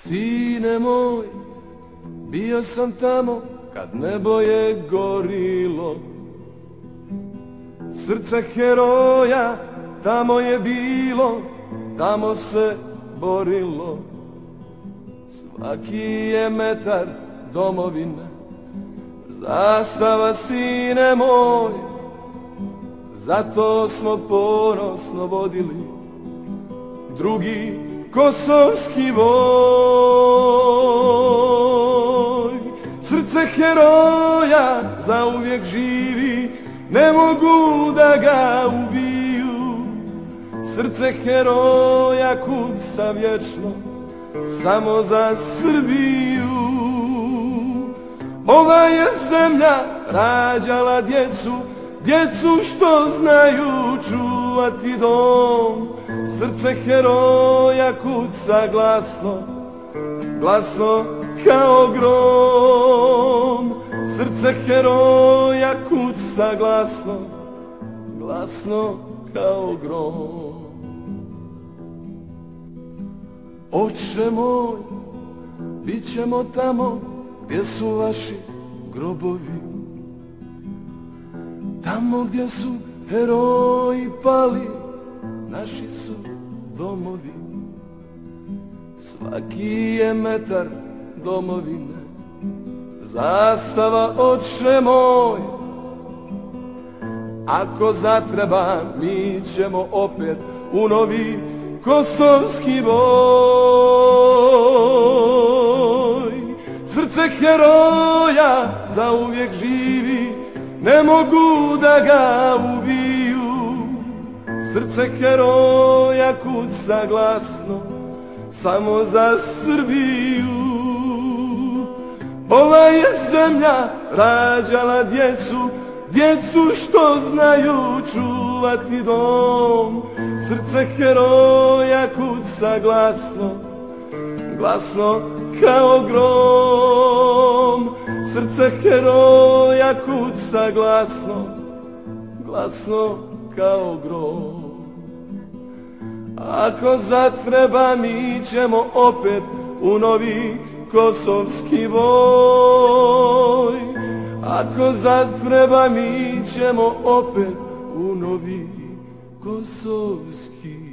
Sine moj, bio sam tamo kad nebo je gorilo. Srce heroja tamo je bilo, tamo se borilo. Svaki je metar domovine, zastava sine moj. Zato smo ponosno vodili drugi kosovski voj. Srce heroja zauvijek živi, ne mogu da ga ubiju. Srce heroja kuca vječno, samo za Srbiju. Ova je zemlja rađala djecu, djecu što znaju čuvati dom. Srce heroja kuca glasno, glasno kao grom. Srce heroja kuca glasno, glasno kao grom. Oče moj, bit ćemo tamo gdje su vaši grobovi, tamo gdje su heroji pali, naši su domovi. Svaki je metar domovine, zastava oče moj. Ako zatreba, mi ćemo opet u novi kosovski boj. Srce heroja zauvijek živi, ne mogu da ga ubiju. Srce heroja kuca glasno, samo za Srbiju. Ova je zemlja rađala djecu, djecu što znaju čuvati dom. Srce heroja kuca glasno, glasno kao grom. Srce heroja kuca glasno, glasno kao grom. Ako zatreba, mi ćemo opet u novi kosovski voj. Ako zatreba, mi ćemo opet u novi kosovski